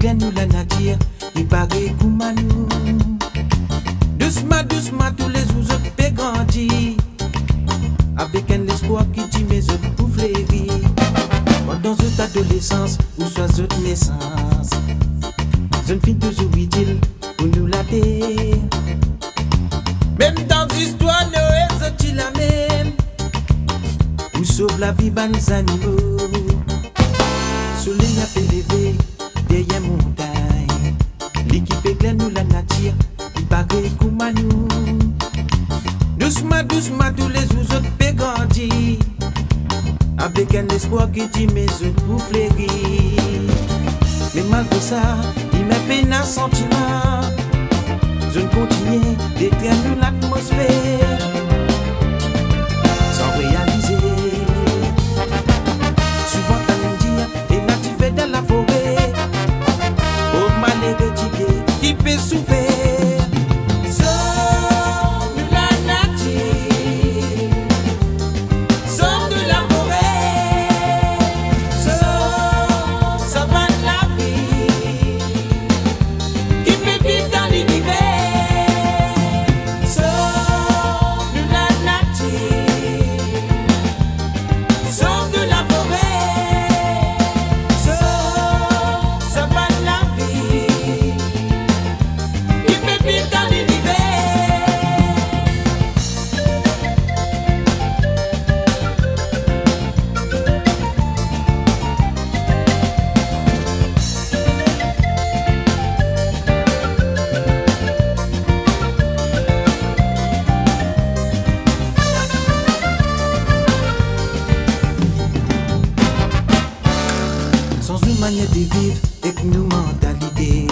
éclaire nous la nature, il paraît comme à nous. Doucement, doucement, tous les jours peut grandir, avec un espoir qui dit mes autres pour fleurir. Pendant cette adolescence, ou soit cette naissance, jeune fille toujours utile pour nous la terre. Même dans l'histoire, Noël, c'est la même. Ou sauve la vie, ban les animaux. Soleil a fait lever derrière montagne. L'équipe éclaire nous la nature, il paraît comme à nous. Doucement, doucement, tous les jours, autres peut grandir, avec un espoir qui dit mes autres pour fleurir. Mais malgré ça, il m'a peine un sentiment. Je continue d'éteindre l'atmosphère sans réaliser. Souvent t'as me dire, et natif dans la forêt, au malheureux qui peut souffrir. Manière de vivre avec nos mentalités,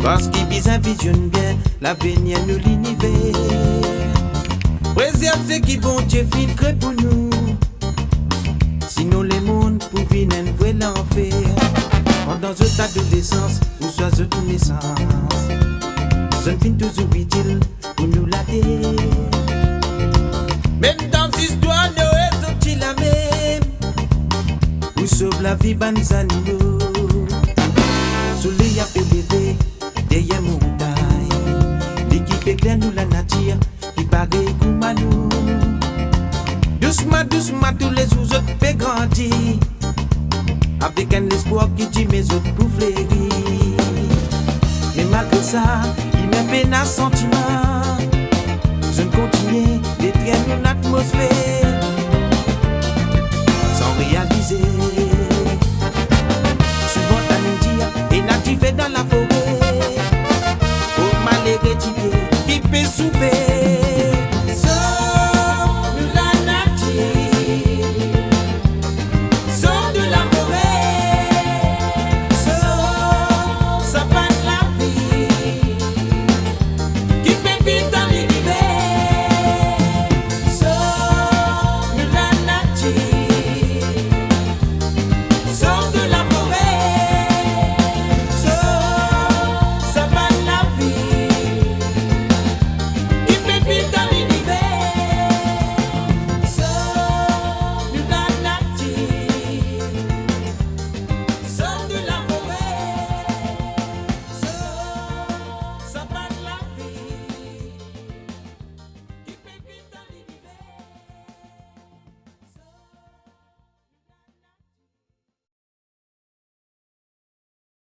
parce qu'ils visionnent bien l'avenir de l'univers. Préserve ce qui bon Dieu filtre pour nous, sinon le monde pour venir voir l'enfer. Pendant cette adolescence, ou soit cette naissance, jeune fille toujours utile pour nous la terre. Même dans l'histoire, Noël sont-ils la même. Ou sauve la vie, ban les animaux. Soleil a fait lever derrière montagne. L'équipe éclaire nous la nature, il paraît comme à nous. Doucement, doucement, tous les jours autres fait grandir, avec un espoir qui dit mes autres pour fleurir. Mais malgré ça, il m'a peine un sentiment. Je continue d'éteindre l'atmosphère sans réaliser. Souvent t'as me dire, et natif dans la forêt, au malheureux qui peut souffrir.